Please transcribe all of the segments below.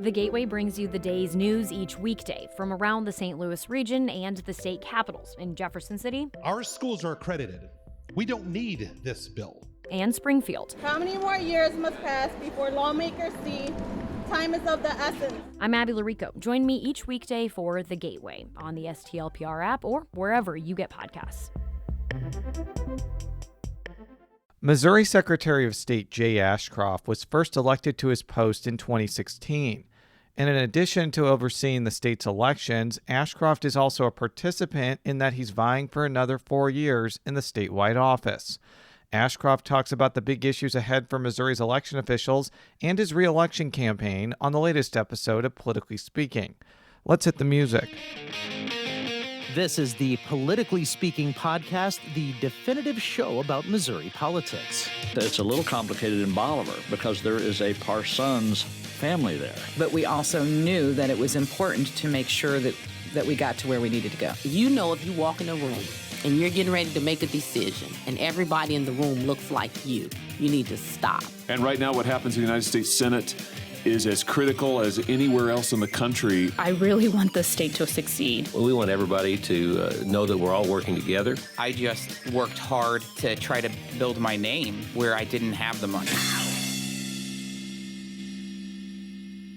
The Gateway brings you the day's news each weekday from around the St. Louis region and the state capitals in Jefferson City. Our schools are accredited. We don't need this bill. And Springfield. How many more years must pass before lawmakers see time is of the essence? I'm Abby Larico. Join me each weekday for The Gateway on the STLPR app or wherever you get podcasts. Missouri Secretary of State Jay Ashcroft was first elected to his post in 2016. And in addition to overseeing the state's elections, Ashcroft is also a participant in that he's vying for another 4 years in the statewide office. Ashcroft talks about the big issues ahead for Missouri's election officials and his re-election campaign on the latest episode of Politically Speaking. Let's hit the music. This is the Politically Speaking podcast, the definitive show about Missouri politics. It's a little complicated in Bolivar because there is a Parsons family there. But we also knew that it was important to make sure that we got to where we needed to go. You know, if you walk in a room and you're getting ready to make a decision and everybody in the room looks like you need to stop. And right now what happens in the United States Senate is as critical as anywhere else in the country. I really want the state to succeed. Well, we want everybody to know that we're all working together. I just worked hard to try to build my name where I didn't have the money.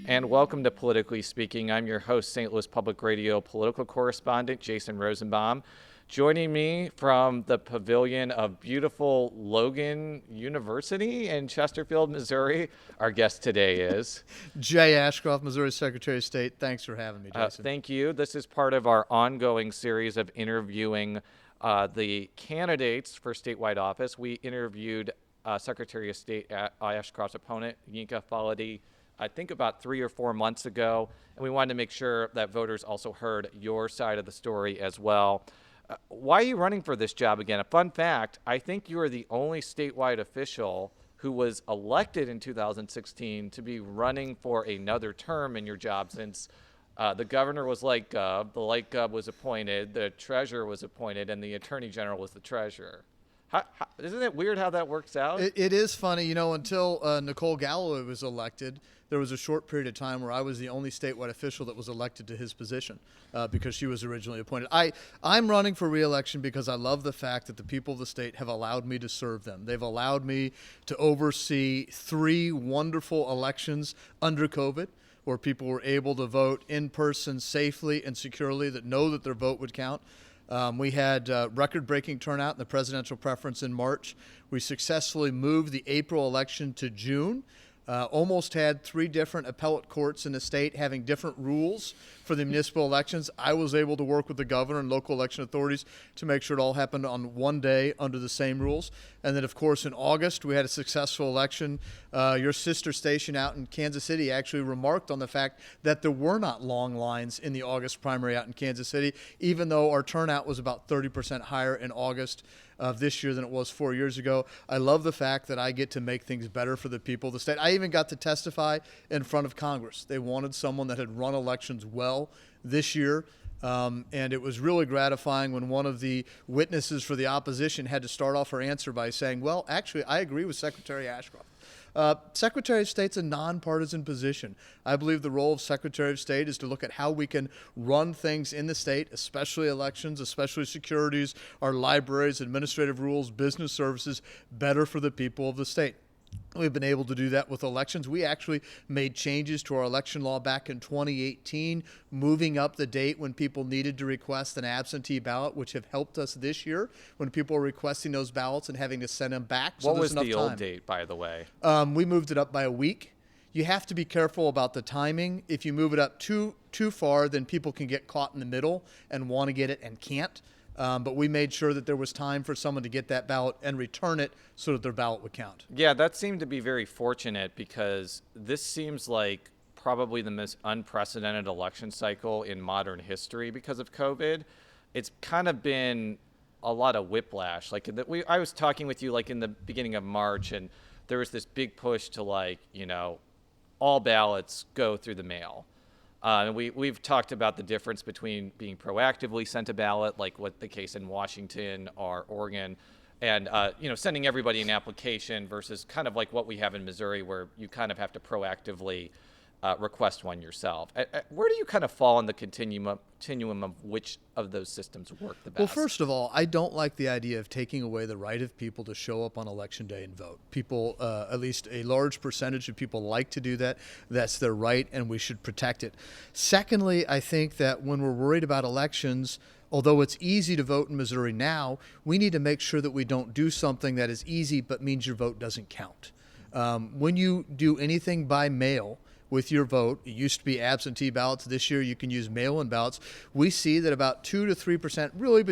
And welcome to Politically Speaking. I'm your host, St. Louis Public Radio political correspondent Jason Rosenbaum. Joining me from the pavilion of beautiful Logan University in Chesterfield, Missouri, our guest today is Jay Ashcroft, Missouri Secretary of State. Thanks for having me, Jason. Thank you. This is part of our ongoing series of interviewing the candidates for statewide office. We interviewed Secretary of State Ashcroft's opponent, Yinka Faleti, I think about 3 or 4 months ago, and we wanted to make sure that voters also heard your side of the story as well. Why are you running for this job again? A fun fact, I think you are the only statewide official who was elected in 2016 to be running for another term in your job, since the governor was light gov, the light gov was appointed, the treasurer was appointed, and the attorney general was the treasurer. Isn't it weird how that works out? It is funny. You know, until Nicole Galloway was elected, there was a short period of time where I was the only statewide official that was elected to his position because she was originally appointed. I'm running for re-election because I love the fact that the people of the state have allowed me to serve them. They've allowed me to oversee 3 wonderful elections under COVID, where people were able to vote in person safely and securely, that know that their vote would count. We had record-breaking turnout in the presidential preference in March. We successfully moved the April election to June. Almost had 3 different appellate courts in the state having different rules for the municipal elections. I was able to work with the governor and local election authorities to make sure it all happened on one day under the same rules. And then, of course, in August, we had a successful election. Your sister station out in Kansas City actually remarked on the fact that there were not long lines in the August primary out in Kansas City, even though our turnout was about 30% higher in August of this year than it was 4 years ago. I love the fact that I get to make things better for the people of the state. I even got to testify in front of Congress. They wanted someone that had run elections well this year. And it was really gratifying when one of the witnesses for the opposition had to start off her answer by saying, well, actually, I agree with Secretary Ashcroft. Secretary of State's a nonpartisan position. I believe the role of Secretary of State is to look at how we can run things in the state, especially elections, especially securities, our libraries, administrative rules, business services, better for the people of the state. We've been able to do that with elections. We actually made changes to our election law back in 2018, moving up the date when people needed to request an absentee ballot, which have helped us this year when people are requesting those ballots and having to send them back. So what was the old time. date, by the way? We moved it up by a week. You have to be careful about the timing. If you move it up too far, then people can get caught in the middle and want to get it and can't. But we made sure that there was time for someone to get that ballot and return it so that their ballot would count. Yeah, that seemed to be very fortunate because this seems like probably the most unprecedented election cycle in modern history because of COVID. It's kind of been a lot of whiplash. Like I was talking with you like in the beginning of March, and there was this big push to all ballots go through the mail. And we've talked about the difference between being proactively sent a ballot, like what the case in Washington or Oregon, and sending everybody an application versus kind of like what we have in Missouri, where you kind of have to proactively request one yourself. Where do you kind of fall on the continuum of which of those systems work the best? Well, first of all, I don't like the idea of taking away the right of people to show up on Election Day and vote. People, at least a large percentage of people like to do that. That's their right, and we should protect it. Secondly, I think that when we're worried about elections, although it's easy to vote in Missouri now, we need to make sure that we don't do something that is easy but means your vote doesn't count. When you do anything by mail with your vote, it used to be absentee ballots. This year you can use mail-in ballots. We see that about 2 to 3%, really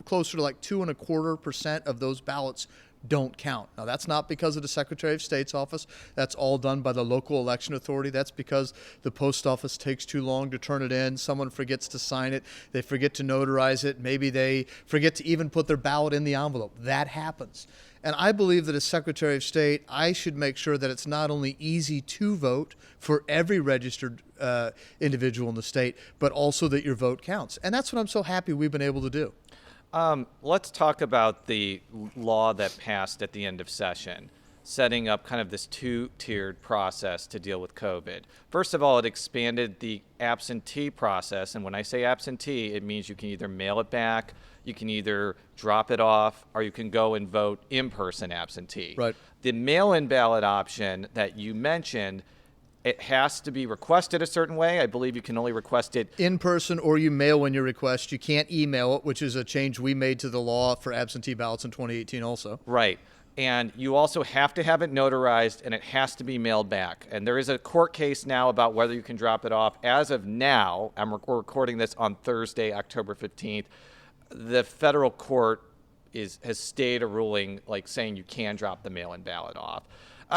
closer to like 2.25% of those ballots don't count. Now, that's not because of the Secretary of State's office. That's all done by the local election authority. That's because the post office takes too long to turn it in. Someone forgets to sign it. They forget to notarize it. Maybe they forget to even put their ballot in the envelope. That happens. And I believe that as Secretary of State, I should make sure that it's not only easy to vote for every registered individual in the state, but also that your vote counts. And that's what I'm so happy we've been able to do. Let's talk about the law that passed at the end of session, setting up kind of this two-tiered process to deal with COVID. First of all, it expanded the absentee process. And when I say absentee, it means you can either mail it back, you can either drop it off, or you can go and vote in-person absentee. Right. The mail-in ballot option that you mentioned, it has to be requested a certain way. I believe you can only request it in person, or you mail in your request. You can't email it, which is a change we made to the law for absentee ballots in 2018 also. Right. And you also have to have it notarized, and it has to be mailed back. And there is a court case now about whether you can drop it off. As of now, we're recording this on Thursday, October 15th. The federal court has stayed a ruling saying you can drop the mail-in ballot off.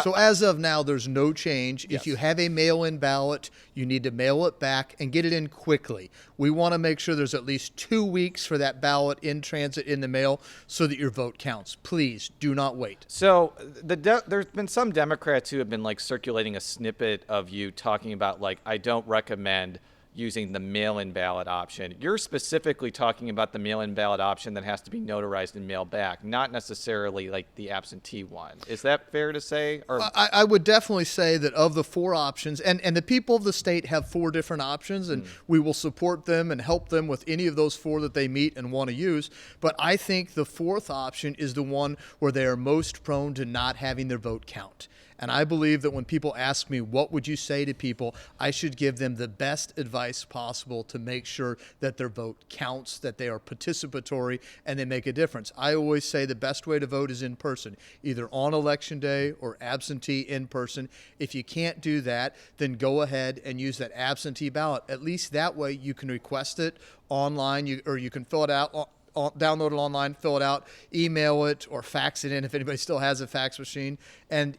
So as of now, there's no change. Yes. If you have a mail-in ballot, you need to mail it back and get it in quickly. We want to make sure there's at least 2 weeks for that ballot in transit in the mail so that your vote counts. Please do not wait. So there's been some Democrats who have been circulating a snippet of you talking about I don't recommend using the mail-in ballot option. You're specifically talking about the mail-in ballot option that has to be notarized and mailed back, not necessarily the absentee one. Is that fair to say? Or I would definitely say that of the 4 options, and the people of the state have 4 different options, and we will support them and help them with any of those 4 that they meet and want to use. But I think the 4th option is the one where they are most prone to not having their vote count. And I believe that when people ask me, what would you say to people, I should give them the best advice possible to make sure that their vote counts, that they are participatory, and they make a difference. I always say the best way to vote is in person, either on Election Day or absentee in person. If you can't do that, then go ahead and use that absentee ballot. At least that way you can request it online, or you can fill it out, download it online, fill it out, email it, or fax it in if anybody still has a fax machine. And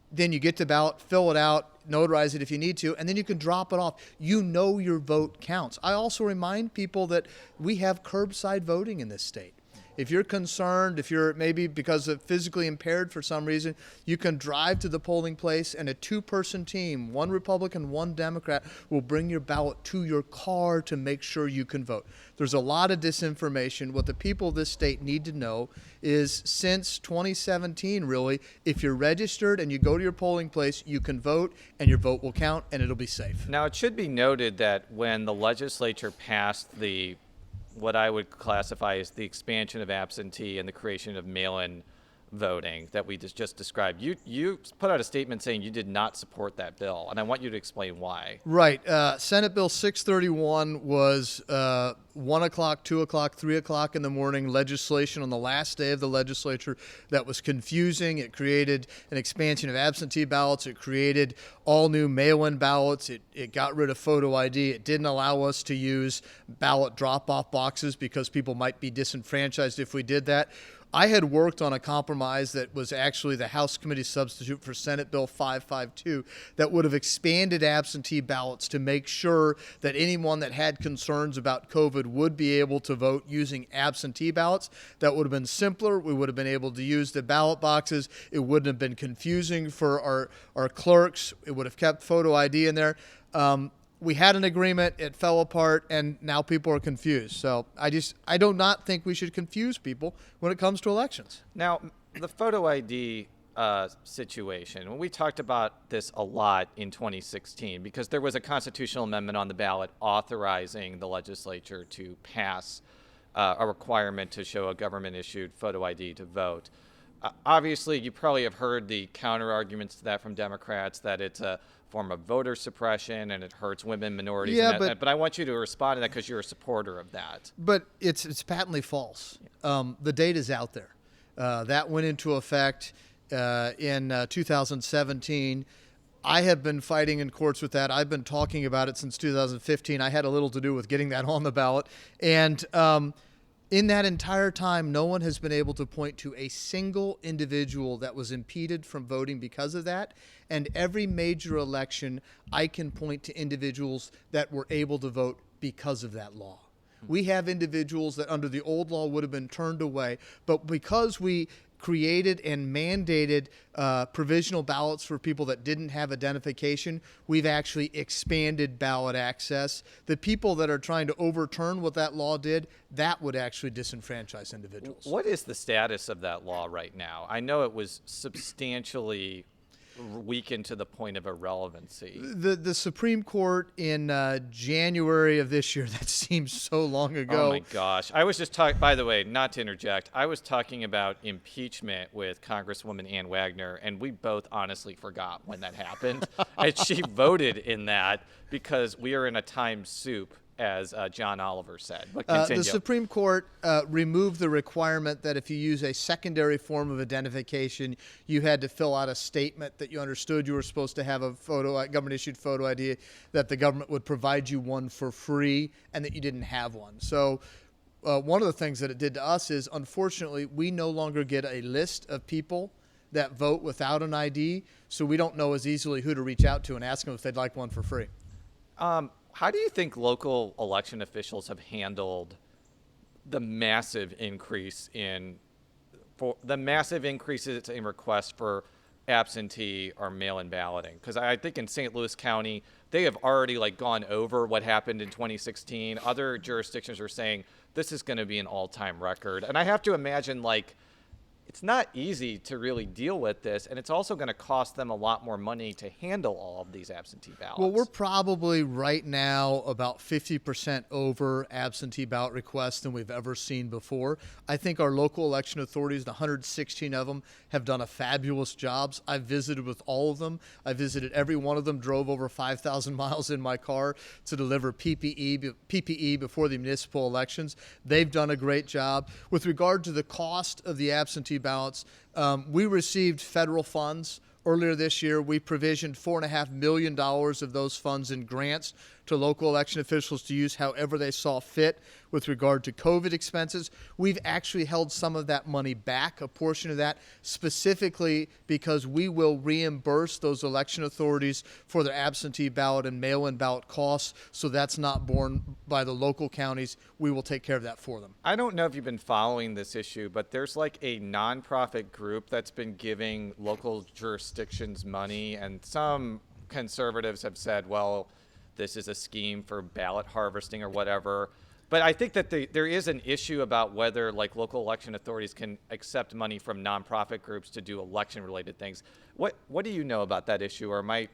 then you get the ballot, fill it out, notarize it if you need to, and then you can drop it off. You know your vote counts. I also remind people that we have curbside voting in this state. If you're concerned, if you're maybe because of physically impaired for some reason, you can drive to the polling place and a 2-person team, 1 Republican, 1 Democrat, will bring your ballot to your car to make sure you can vote. There's a lot of disinformation. What the people of this state need to know is since 2017, really, if you're registered and you go to your polling place, you can vote and your vote will count and it'll be safe. Now, it should be noted that when the legislature passed what I would classify as the expansion of absentee and the creation of mail-in voting that we just described, you put out a statement saying you did not support that bill, and I want you to explain why. Right. Senate Bill 631 was 1 o'clock, 2 o'clock, 3 o'clock in the morning legislation on the last day of the legislature that was confusing. It created an expansion of absentee ballots. It created all new mail-in ballots. It got rid of photo ID. It didn't allow us to use ballot drop-off boxes because people might be disenfranchised if we did that. I had worked on a compromise that was actually the House Committee substitute for Senate Bill 552 that would have expanded absentee ballots to make sure that anyone that had concerns about COVID would be able to vote using absentee ballots. That would have been simpler. We would have been able to use the ballot boxes. It wouldn't have been confusing for our clerks. It would have kept photo ID in there. We had an agreement, it fell apart, and now people are confused. So I do not think we should confuse people when it comes to elections. Now, the photo ID situation. We talked about this a lot in 2016 because there was a constitutional amendment on the ballot authorizing the legislature to pass a requirement to show a government-issued photo ID to vote. Obviously, you probably have heard the counter-arguments to that from Democrats, that it's a form of voter suppression and it hurts women, minorities. Yeah, but I want you to respond to that because you're a supporter of that. But it's patently false. The data's out there. That went into effect in 2017. I have been fighting in courts with that. I've been talking about it since 2015. I had a little to do with getting that on the ballot. And in that entire time, no one has been able to point to a single individual that was impeded from voting because of that. And every major election, I can point to individuals that were able to vote because of that law. We have individuals that under the old law would have been turned away, but because we created and mandated provisional ballots for people that didn't have identification, we've actually expanded ballot access. The people that are trying to overturn what that law did, that would actually disenfranchise individuals. What is the status of that law right now? I know it was substantially weakened to the point of irrelevancy. The Supreme Court in January of this year, that seems so long ago. Oh my gosh. I was just talking, by the way, not to interject, I was talking about impeachment with Congresswoman Ann Wagner, and we both honestly forgot when that happened. And she voted in that because we are in a time soup, as John Oliver said. But continue. The Supreme Court removed the requirement that if you use a secondary form of identification, you had to fill out a statement that you understood you were supposed to have a government-issued photo ID, that the government would provide you one for free, and that you didn't have one. So one of the things that it did to us is, unfortunately, we no longer get a list of people that vote without an ID, so we don't know as easily who to reach out to and ask them if they'd like one for free. How do you think local election officials have handled the massive increases in requests for absentee or mail-in balloting? Because I think in St. Louis County, they have already gone over what happened in 2016. Other jurisdictions are saying this is going to be an all-time record. And I have to imagine it's not easy to really deal with this, and it's also going to cost them a lot more money to handle all of these absentee ballots. Well, we're probably right now about 50% over absentee ballot requests than we've ever seen before. I think our local election authorities, the 116 of them, have done a fabulous job. I've visited with all of them. I visited every one of them, drove over 5,000 miles in my car to deliver PPE before the municipal elections. They've done a great job. With regard to the cost of the absentee ballots, we received federal funds earlier this year. We provisioned $4.5 million of those funds in grants to local election officials to use however they saw fit with regard to COVID expenses. We've actually held some of that money back, a portion of that, specifically because we will reimburse those election authorities for their absentee ballot and mail-in ballot costs, so that's not borne by the local counties. We will take care of that for them. I don't know if you've been following this issue, but there's a nonprofit group that's been giving local jurisdictions money, and some conservatives have said, well, this is a scheme for ballot harvesting or whatever. But I think that there is an issue about whether local election authorities can accept money from nonprofit groups to do election-related things. What do you know about that issue, or am I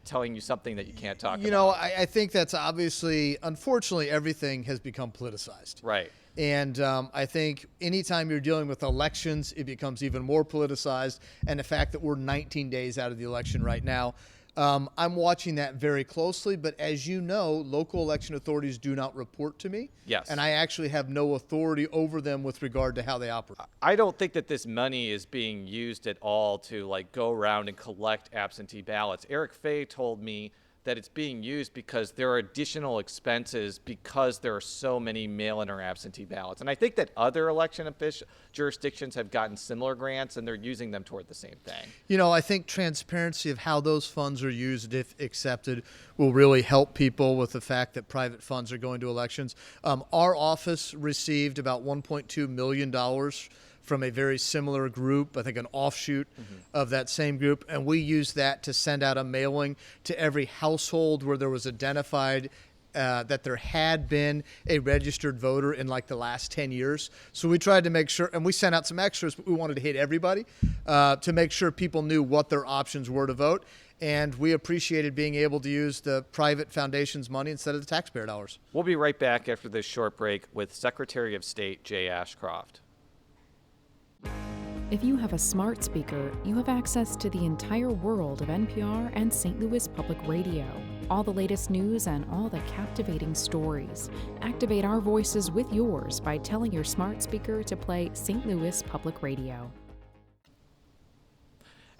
telling you something that you can't talk about? I think that's obviously, unfortunately, everything has become politicized. Right. And I think anytime you're dealing with elections, it becomes even more politicized. And the fact that we're 19 days out of the election right now, I'm watching that very closely, but as you know, local election authorities do not report to me. Yes. And I actually have no authority over them with regard to how they operate. I don't think that this money is being used at all to go around and collect absentee ballots. Eric Fay told me that it's being used because there are additional expenses because there are so many mail-in or absentee ballots. And I think that other election jurisdictions have gotten similar grants, and they're using them toward the same thing. I think transparency of how those funds are used, if accepted, will really help people with the fact that private funds are going to elections. Our office received about $1.2 million from a very similar group, I think an offshoot of that same group, and we used that to send out a mailing to every household where there was identified that there had been a registered voter in like the last 10 years. So we tried to make sure, and we sent out some extras, but we wanted to hit everybody to make sure people knew what their options were to vote. And we appreciated being able to use the private foundation's money instead of the taxpayer dollars. We'll be right back after this short break with Secretary of State Jay Ashcroft. If you have a smart speaker, you have access to the entire world of NPR and St. Louis Public Radio. All the latest news and all the captivating stories. Activate our voices with yours by telling your smart speaker to play St. Louis Public Radio.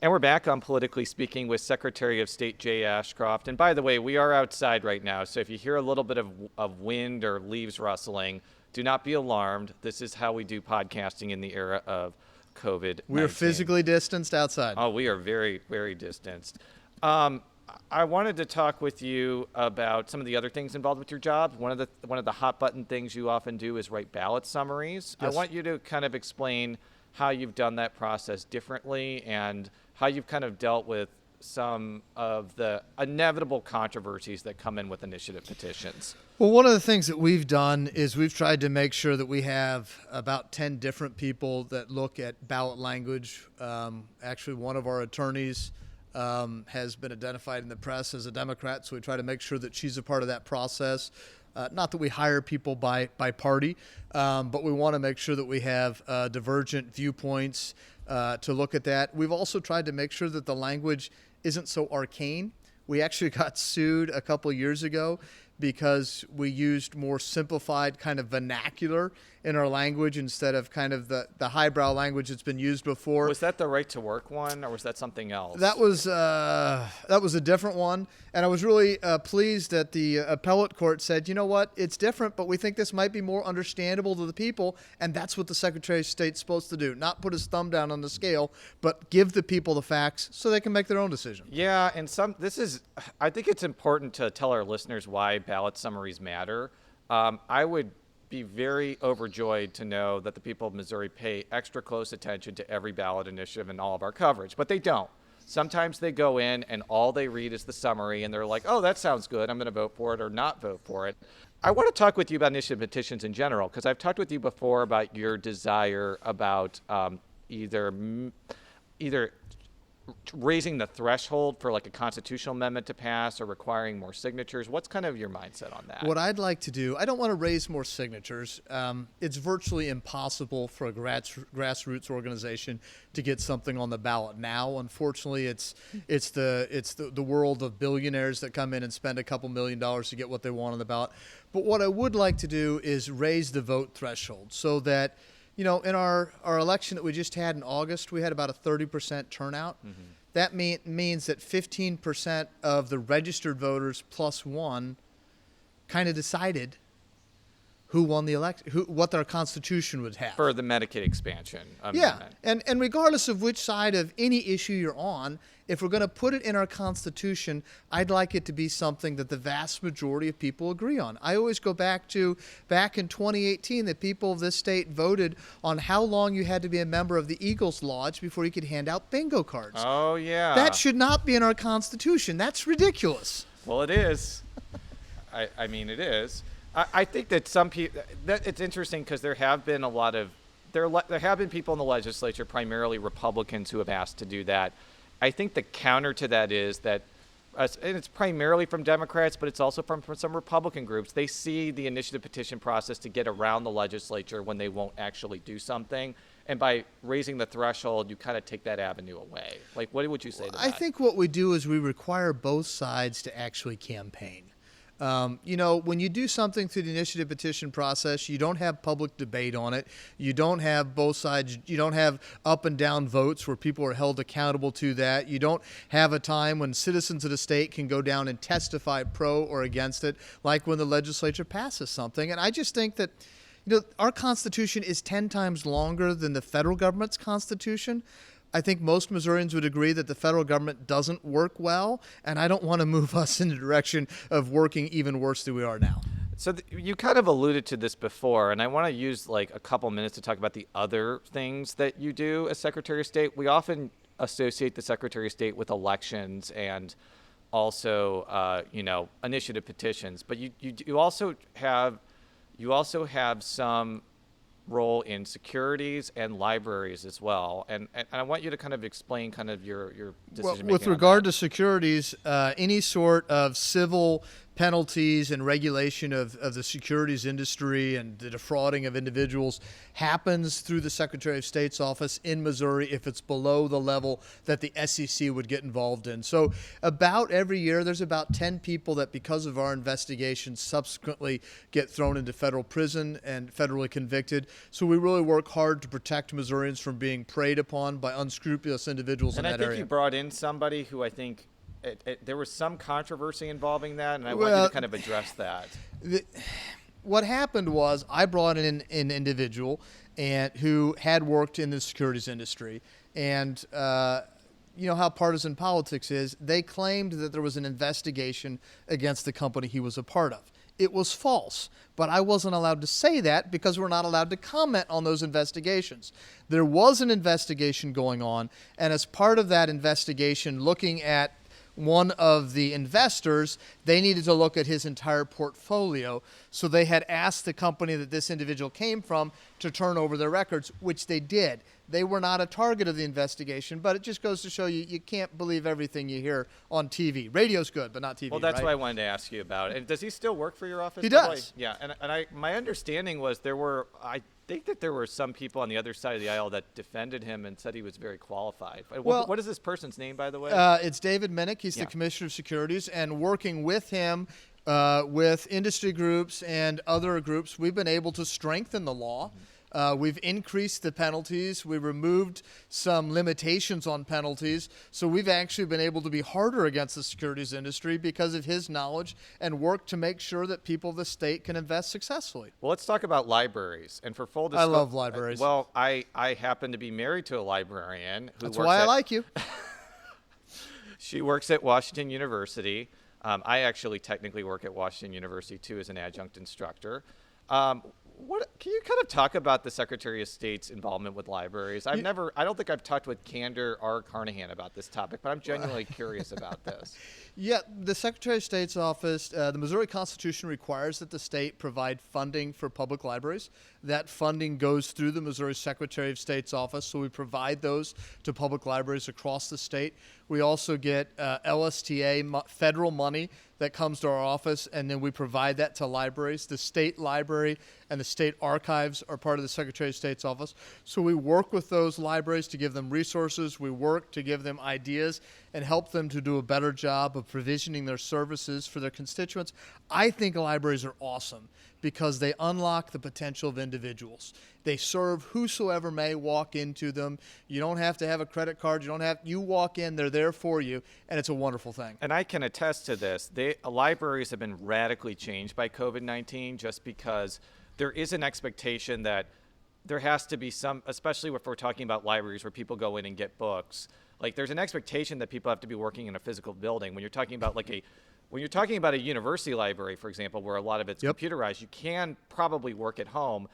And we're back on Politically Speaking with Secretary of State Jay Ashcroft. And by the way, we are outside right now, so if you hear a little bit of wind or leaves rustling, do not be alarmed. This is how we do podcasting in the era of COVID-19. We're physically distanced outside. Oh, we are very, very distanced. I wanted to talk with you about some of the other things involved with your job. One of the hot button things you often do is write ballot summaries. Yes. I want you to kind of explain how you've done that process differently and how you've kind of dealt with some of the inevitable controversies that come in with initiative petitions. Well, one of the things that we've done is we've tried to make sure that we have about 10 different people that look at ballot language. Actually, one of our attorneys has been identified in the press as a Democrat, so we try to make sure that she's a part of that process. Not that we hire people by party, but we want to make sure that we have divergent viewpoints to look at that. We've also tried to make sure that the language isn't so arcane. We actually got sued a couple years ago because we used more simplified kind of vernacular in our language instead of kind of the highbrow language that's been used before. Was that the right to work one, or was that something else? That was a different one, and I was really pleased that the appellate court said, you know what, it's different, but we think this might be more understandable to the people, and that's what the Secretary of State's supposed to do, not put his thumb down on the scale, but give the people the facts so they can make their own decision. Yeah, and I think it's important to tell our listeners why ballot summaries matter. I would be very overjoyed to know that the people of Missouri pay extra close attention to every ballot initiative and all of our coverage, but they don't. Sometimes they go in and all they read is the summary and they're like, oh, that sounds good, I'm going to vote for it or not vote for it. I want to talk with you about initiative petitions in general, because I've talked with you before about your desire about either raising the threshold for like a constitutional amendment to pass or requiring more signatures. What's kind of your mindset on that? What I'd like to do, I don't want to raise more signatures. It's virtually impossible for a grassroots organization to get something on the ballot now. Unfortunately, it's the world of billionaires that come in and spend a couple $1 million to get what they want on the ballot. But what I would like to do is raise the vote threshold so that, you know, in our election that we just had in August, we had about a 30% turnout. Mm-hmm. That means that 15% of the registered voters plus one kind of decided who won the election, what their Constitution would have. For the Medicaid expansion amendment. Yeah, and regardless of which side of any issue you're on, if we're going to put it in our Constitution, I'd like it to be something that the vast majority of people agree on. I always go back in 2018, the people of this state voted on how long you had to be a member of the Eagles Lodge before you could hand out bingo cards. Oh, yeah. That should not be in our Constitution. That's ridiculous. Well, it is. I mean, it is. I think that some people, it's interesting because there have been people in the legislature, primarily Republicans, who have asked to do that. I think the counter to that is that, and it's primarily from Democrats, but it's also from some Republican groups. They see the initiative petition process to get around the legislature when they won't actually do something. And by raising the threshold, you kind of take that avenue away. Like, what would you say to that? I think what we do is we require both sides to actually campaign. You know, when you do something through the initiative petition process, you don't have public debate on it. You don't have both sides. You don't have up and down votes where people are held accountable to that. You don't have a time when citizens of the state can go down and testify pro or against it, like when the legislature passes something. And I just think that, you know, our Constitution is 10 times longer than the federal government's Constitution. I think most Missourians would agree that the federal government doesn't work well, and I don't want to move us in the direction of working even worse than we are now. So you kind of alluded to this before, and I want to use like a couple minutes to talk about the other things that you do as Secretary of State. We often associate the Secretary of State with elections and also, initiative petitions. But you also have some role in securities and libraries as well. And I want you to kind of explain kind of your decision making. With regard to securities, any sort of civil penalties and regulation of the securities industry and the defrauding of individuals happens through the Secretary of State's office in Missouri if it's below the level that the SEC would get involved in. So about every year, there's about 10 people that, because of our investigation, subsequently get thrown into federal prison and federally convicted. So we really work hard to protect Missourians from being preyed upon by unscrupulous individuals in that area. And I think you brought in somebody who I think there was some controversy involving that, and I want you to kind of address that. What happened was I brought in an individual who had worked in the securities industry, and you know how partisan politics is. They claimed that there was an investigation against the company he was a part of. It was false, but I wasn't allowed to say that because we're not allowed to comment on those investigations. There was an investigation going on, and as part of that investigation, looking at one of the investors, they needed to look at his entire portfolio. So they had asked the company that this individual came from to turn over their records, which they did. They were not a target of the investigation, but it just goes to show you can't believe everything you hear on TV. Radio's good, but not TV. Well, that's right? what I wanted to ask you about. And does he still work for your office? He does. Yeah, and my understanding was I think that there were some people on the other side of the aisle that defended him and said he was very qualified. Well, what is this person's name, by the way? It's David Minnick. He's the Commissioner of Securities, and working with him, with industry groups and other groups, we've been able to strengthen the law. We've increased the penalties. We removed some limitations on penalties. So we've actually been able to be harder against the securities industry because of his knowledge and work to make sure that people of the state can invest successfully. Well, let's talk about libraries. And for full disclosure, I love libraries. Well, I happen to be married to a librarian. That's why I like you. She works at Washington University. I actually technically work at Washington University, too, as an adjunct instructor. Can you kind of talk about the Secretary of State's involvement with libraries? I don't think I've talked with Candor or Carnahan about this topic, but I'm genuinely curious about this. Yeah, the Secretary of State's office, the Missouri Constitution requires that the state provide funding for public libraries. That funding goes through the Missouri Secretary of State's office, so we provide those to public libraries across the state. We also get LSTA federal money that comes to our office, and then we provide that to libraries. The state library and the state archives are part of the Secretary of State's office. So we work with those libraries to give them resources. We work to give them ideas and help them to do a better job of provisioning their services for their constituents. I think libraries are awesome because they unlock the potential of individuals. They serve whosoever may walk into them. You don't have to have a credit card. You walk in, they're there for you, and it's a wonderful thing. And I can attest to this. Libraries have been radically changed by COVID-19 just because there is an expectation that there has to be some, especially if we're talking about libraries where people go in and get books, like there's an expectation that people have to be working in a physical building. When you're talking about a university library, for example, where a lot of it's computerized, you can probably work at home.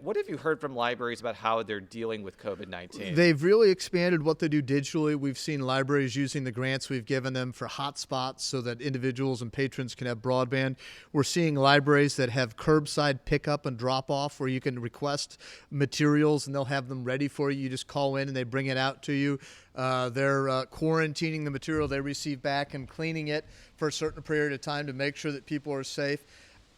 What have you heard from libraries about how they're dealing with COVID-19? They've really expanded what they do digitally. We've seen libraries using the grants we've given them for hotspots so that individuals and patrons can have broadband. We're seeing libraries that have curbside pickup and drop-off where you can request materials and they'll have them ready for you. You just call in and they bring it out to you. They're quarantining the material they receive back and cleaning it for a certain period of time to make sure that people are safe.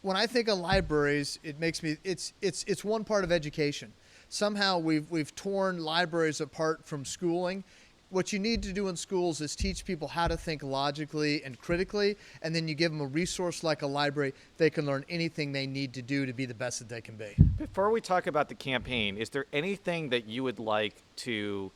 When I think of libraries, it makes me it's one part of education. Somehow we've torn libraries apart from schooling. What you need to do in schools is teach people how to think logically and critically, and then you give them a resource like a library. They can learn anything they need to do to be the best that they can be. Before we talk about the campaign, is there anything that you would like to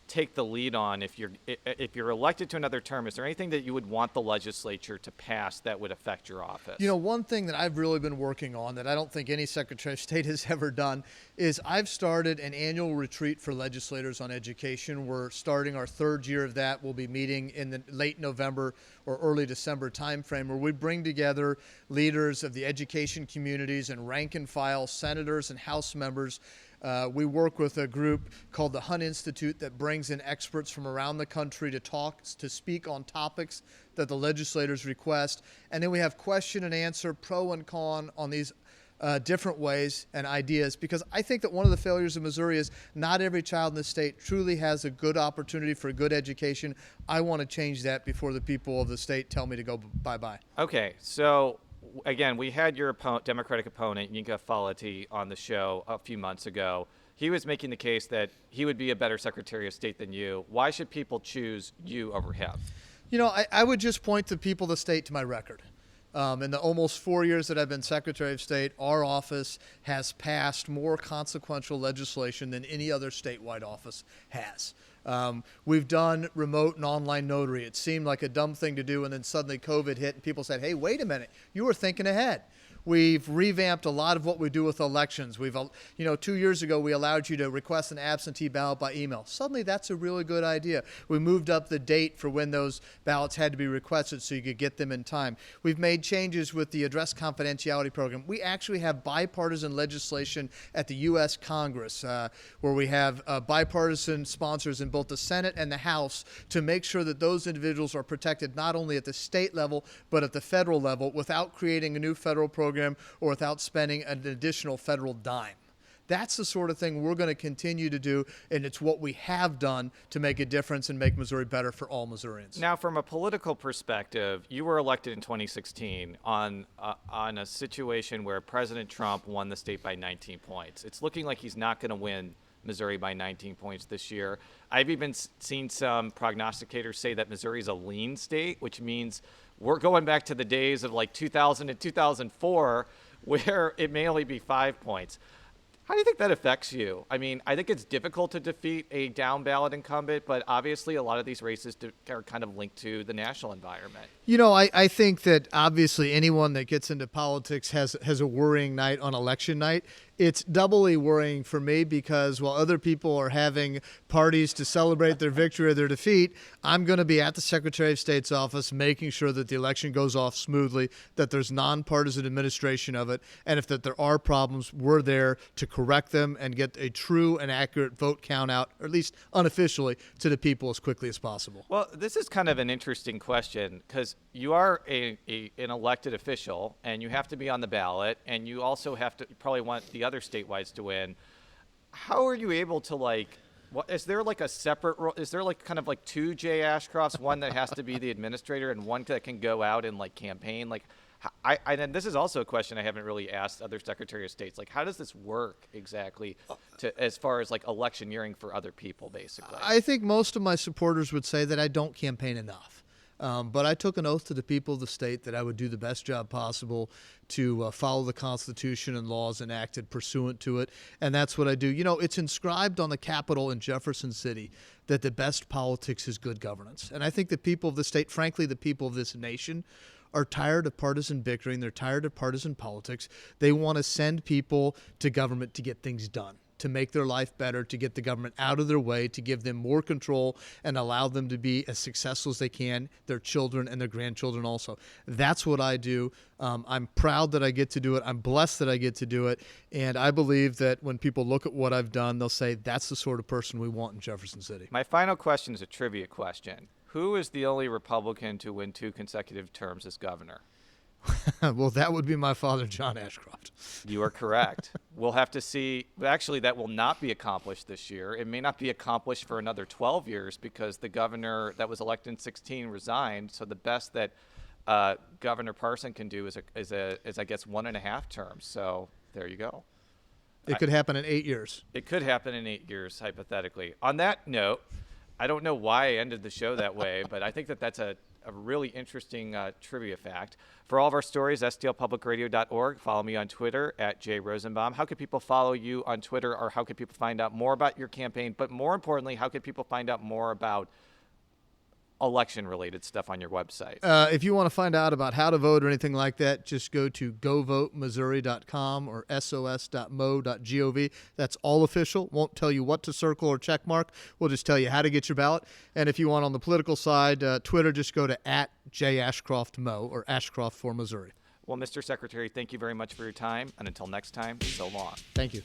take the lead on if you're elected to another term? Is there anything that you would want the legislature to pass that would affect your office? You know, one thing that I've really been working on that I don't think any Secretary of State has ever done is I've started an annual retreat for legislators on education. We're starting our third year of that. We'll be meeting in the late November or early December timeframe, where we bring together leaders of the education communities and rank and file senators and House members We work with a group called the Hunt Institute that brings in experts from around the country to speak on topics that the legislators request. And then we have question and answer, pro and con on these different ways and ideas, because I think that one of the failures of Missouri is not every child in the state truly has a good opportunity for a good education. I want to change that before the people of the state tell me to go bye-bye. Okay, so again, we had your Democratic opponent, Yinka Faleti, on the show a few months ago. He was making the case that he would be a better Secretary of State than you. Why should people choose you over him? You know, I would just point the people of the state to my record. In the almost 4 years that I've been Secretary of State, our office has passed more consequential legislation than any other statewide office has. We've done remote and online notary. It seemed like a dumb thing to do, and then suddenly COVID hit, and people said, hey, wait a minute, you were thinking ahead. We've revamped a lot of what we do with elections. 2 years ago, we allowed you to request an absentee ballot by email. Suddenly, that's a really good idea. We moved up the date for when those ballots had to be requested so you could get them in time. We've made changes with the address confidentiality program. We actually have bipartisan legislation at the U.S. Congress where we have bipartisan sponsors in both the Senate and the House to make sure that those individuals are protected not only at the state level but at the federal level without creating a new federal program or without spending an additional federal dime. That's the sort of thing we're going to continue to do, and it's what we have done to make a difference and make Missouri better for all Missourians. Now, from a political perspective, you were elected in 2016 on a situation where President Trump won the state by 19 points. It's looking like he's not going to win Missouri by 19 points this year. I've even seen some prognosticators say that Missouri is a lean state, which means we're going back to the days of like 2000 and 2004 where it may only be 5 points. How do you think that affects you? I mean, I think it's difficult to defeat a down ballot incumbent, but obviously a lot of these races are kind of linked to the national environment. You know, I think that obviously anyone that gets into politics has a worrying night on election night. It's doubly worrying for me because while other people are having parties to celebrate their victory or their defeat, I'm going to be at the Secretary of State's office making sure that the election goes off smoothly, that there's nonpartisan administration of it, and if that there are problems, we're there to correct them and get a true and accurate vote count out, or at least unofficially, to the people as quickly as possible. Well, this is kind of an interesting question because you are an elected official and you have to be on the ballot, and you also have to, you probably want the other statewides to win. How are you able to is there like a separate role? Is there like kind of like two Jay Ashcrofts, one that has to be the administrator and one that can go out and like campaign? Like, and this is also a question I haven't really asked other Secretary of States. Like, how does this work exactly as far as like electioneering for other people, basically? I think most of my supporters would say that I don't campaign enough. But I took an oath to the people of the state that I would do the best job possible to follow the Constitution and laws enacted pursuant to it. And that's what I do. You know, it's inscribed on the Capitol in Jefferson City that the best politics is good governance. And I think the people of the state, frankly, the people of this nation, are tired of partisan bickering. They're tired of partisan politics. They want to send people to government to get things done, to make their life better, to get the government out of their way, to give them more control and allow them to be as successful as they can, their children and their grandchildren also. That's what I do. I'm proud that I get to do it. I'm blessed that I get to do it. And I believe that when people look at what I've done, they'll say that's the sort of person we want in Jefferson City. My final question is a trivia question. Who is the only Republican to win 2 consecutive terms as governor? Well, that would be my father, John Ashcroft. You are correct. We'll have to see. Actually, that will not be accomplished this year. It may not be accomplished for another 12 years because the governor that was elected in 2016 resigned. So the best that Governor Parson can do is I guess 1.5 terms. So there you go. It could happen in 8 years. It could happen in 8 years, hypothetically. On that note, I don't know why I ended the show that way, but I think that's a really interesting trivia fact. For all of our stories, stlpublicradio.org. Follow me on Twitter at @JRosenbaum. How could people follow you on Twitter, or how could people find out more about your campaign? But more importantly, how could people find out more about election-related stuff on your website? If you want to find out about how to vote or anything like that, just go to govotemissouri.com or sos.mo.gov. That's all official. Won't tell you what to circle or check mark. We'll just tell you how to get your ballot. And if you want on the political side, Twitter, just go to @JAshcroftMo or Ashcroft for Missouri. Well, Mr. Secretary, thank you very much for your time. And until next time, so long. Thank you.